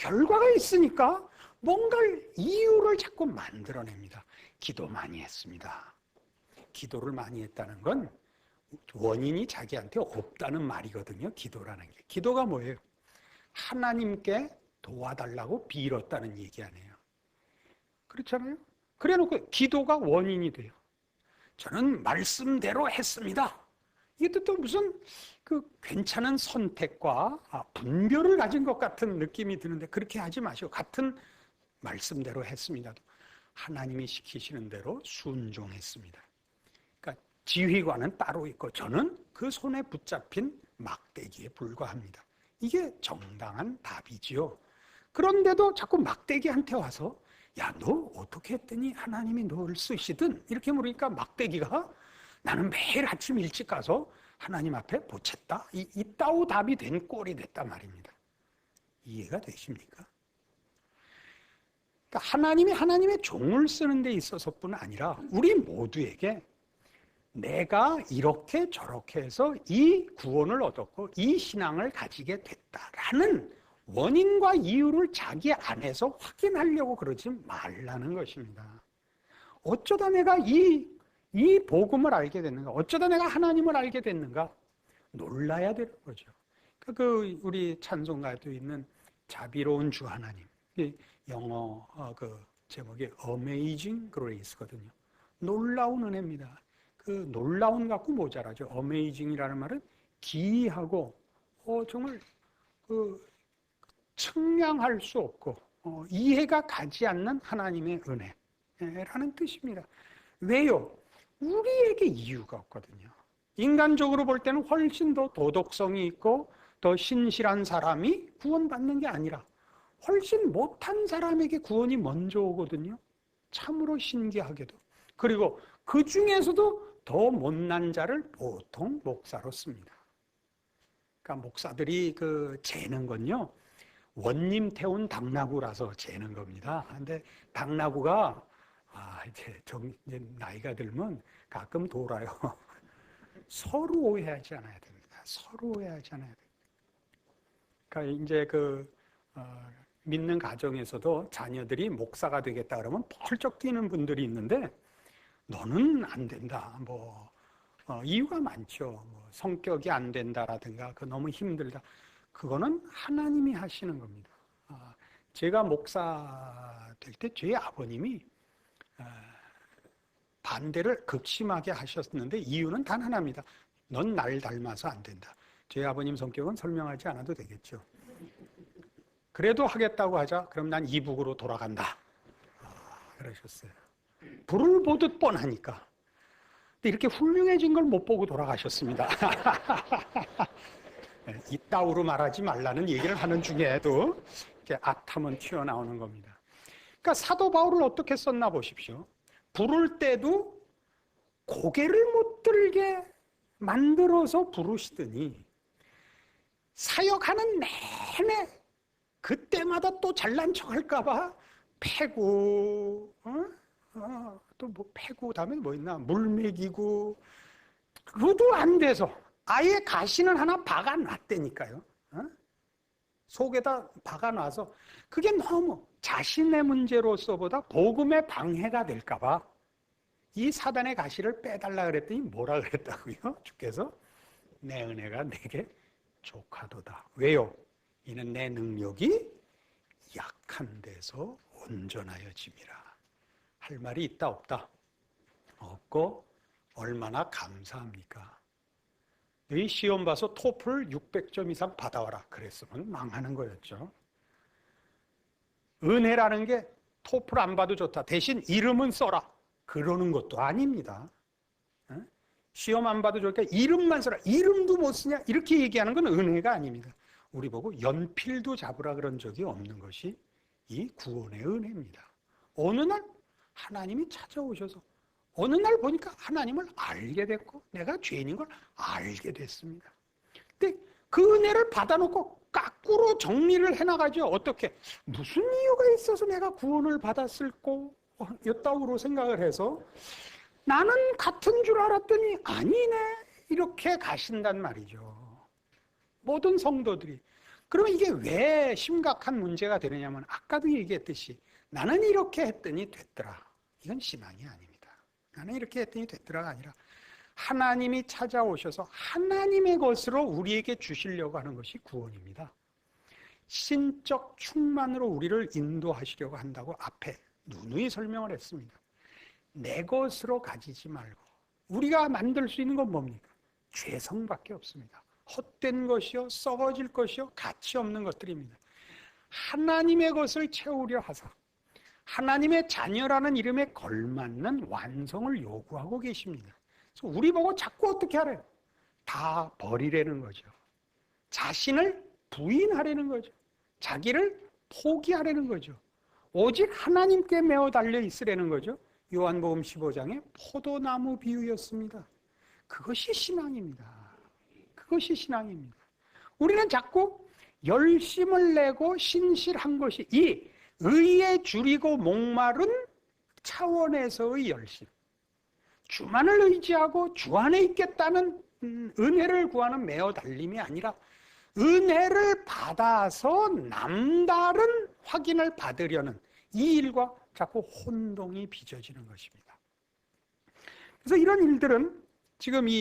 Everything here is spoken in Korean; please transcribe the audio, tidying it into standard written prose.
결과가 있으니까 뭔가를 이유를 자꾸 만들어냅니다. 기도 많이 했습니다. 기도를 많이 했다는 건 원인이 자기한테 없다는 말이거든요. 기도라는 게. 기도가 뭐예요? 하나님께 도와달라고 빌었다는 얘기 아니에요. 그렇잖아요? 그래 놓고 기도가 원인이 돼요. 저는 말씀대로 했습니다. 이게 또 무슨 괜찮은 선택과 분별을 가진 것 같은 느낌이 드는데 그렇게 하지 마시고 같은 말씀대로 했습니다도 하나님이 시키시는 대로 순종했습니다. 그러니까 지휘관은 따로 있고 저는 그 손에 붙잡힌 막대기에 불과합니다. 이게 정당한 답이지요. 그런데도 자꾸 막대기한테 와서 야, 너 어떻게 했더니 하나님이 너를 쓰시든 이렇게 물으니까 막대기가 나는 매일 아침 일찍 가서 하나님 앞에 보챘다. 이따오 답이 된 꼴이 됐단 말입니다. 이해가 되십니까? 그러니까 하나님이 하나님의 종을 쓰는 데 있어서뿐 아니라 우리 모두에게 내가 이렇게 저렇게 해서 이 구원을 얻었고 이 신앙을 가지게 됐다라는 원인과 이유를 자기 안에서 확인하려고 그러지 말라는 것입니다. 어쩌다 내가 이 복음을 알게 됐는가? 어쩌다 내가 하나님을 알게 됐는가? 놀라야 되는 거죠. 그 우리 찬송가에도 있는 자비로운 주 하나님. 영어 제목이 Amazing Grace거든요. 놀라운 은혜입니다. 그 놀라운 갖고 모자라죠. Amazing이라는 말은 기이하고 정말 측량할 수 없고 이해가 가지 않는 하나님의 은혜라는 뜻입니다. 왜요? 우리에게 이유가 없거든요. 인간적으로 볼 때는 훨씬 더 도덕성이 있고 더 신실한 사람이 구원받는 게 아니라 훨씬 못한 사람에게 구원이 먼저 오거든요. 참으로 신기하게도. 그리고 그 중에서도 더 못난 자를 보통 목사로 씁니다. 그러니까 목사들이 재는 건요. 원님 태운 당나귀라서 재는 겁니다. 근데 당나귀가 이제 나이가 들면 가끔 돌아요. 서로 오해하지 않아야 됩니다. 서로 오해하지 않아야 됩니다. 그러니까 이제 믿는 가정에서도 자녀들이 목사가 되겠다 그러면 펄쩍 뛰는 분들이 있는데 너는 안 된다. 이유가 많죠. 성격이 안 된다라든가 너무 힘들다. 그거는 하나님이 하시는 겁니다. 제가 목사 될 때 제 아버님이 반대를 극심하게 하셨는데 이유는 단 하나입니다. 넌 날 닮아서 안 된다. 제 아버님 성격은 설명하지 않아도 되겠죠. 그래도 하겠다고 하자. 그럼 난 이북으로 돌아간다. 그러셨어요. 불을 보듯 뻔하니까. 근데 이렇게 훌륭해진 걸 못 보고 돌아가셨습니다. 이따위로 말하지 말라는 얘기를 하는 중에도 이렇게 악함은 튀어나오는 겁니다. 그러니까 사도 바울을 어떻게 썼나 보십시오. 부를 때도 고개를 못 들게 만들어서 부르시더니 사역하는 내내 그때마다 또 잘난 척 할까봐 패고, 또 패고, 다음에 뭐 있나? 물 먹이고, 그것도 안 돼서 아예 가시는 하나 박아놨다니까요. 속에다 박아놔서 그게 너무 자신의 문제로서보다 복음의 방해가 될까봐 이 사단의 가시를 빼달라 그랬더니 뭐라 그랬다고요? 주께서 내 은혜가 내게 족하도다. 왜요? 이는 내 능력이 약한 데서 온전하여짐이라. 할 말이 있다 없다? 없고 얼마나 감사합니까? 이 시험 봐서 토플 600점 이상 받아와라 그랬으면 망하는 거였죠. 은혜라는 게 토플 안 봐도 좋다. 대신 이름은 써라. 그러는 것도 아닙니다. 시험 안 봐도 좋으니까 이름만 써라. 이름도 못 쓰냐? 이렇게 얘기하는 건 은혜가 아닙니다. 우리 보고 연필도 잡으라 그런 적이 없는 것이 이 구원의 은혜입니다. 어느 날 하나님이 찾아오셔서 어느 날 보니까 하나님을 알게 됐고 내가 죄인인 걸 알게 됐습니다. 근데 그 은혜를 받아놓고 거꾸로 정리를 해나가죠. 어떻게? 무슨 이유가 있어서 내가 구원을 받았을꼬? 였다고 생각을 해서 나는 같은 줄 알았더니 아니네. 이렇게 가신단 말이죠. 모든 성도들이. 그러면 이게 왜 심각한 문제가 되느냐면 아까도 얘기했듯이 나는 이렇게 했더니 됐더라. 이건 신앙이 아닙니다. 나는 이렇게 했더니 됐더라가 아니라 하나님이 찾아오셔서 하나님의 것으로 우리에게 주시려고 하는 것이 구원입니다. 신적 충만으로 우리를 인도하시려고 한다고 앞에 누누이 설명을 했습니다. 내 것으로 가지지 말고 우리가 만들 수 있는 건 뭡니까? 죄성밖에 없습니다. 헛된 것이요 썩어질 것이요 가치 없는 것들입니다. 하나님의 것을 채우려 하사 하나님의 자녀라는 이름에 걸맞는 완성을 요구하고 계십니다. 그래서 우리 보고 자꾸 어떻게 하래요? 다 버리라는 거죠. 자신을 부인하라는 거죠. 자기를 포기하라는 거죠. 오직 하나님께 매어 달려 있으라는 거죠. 요한복음 15장의 포도나무 비유였습니다. 그것이 신앙입니다. 그것이 신앙입니다. 우리는 자꾸 열심을 내고 신실한 것이 이 의에 줄이고 목마른 차원에서의 열심, 주만을 의지하고 주 안에 있겠다는 은혜를 구하는 매어 달림이 아니라 은혜를 받아서 남다른 확인을 받으려는 이 일과 자꾸 혼동이 빚어지는 것입니다. 그래서 이런 일들은 지금 이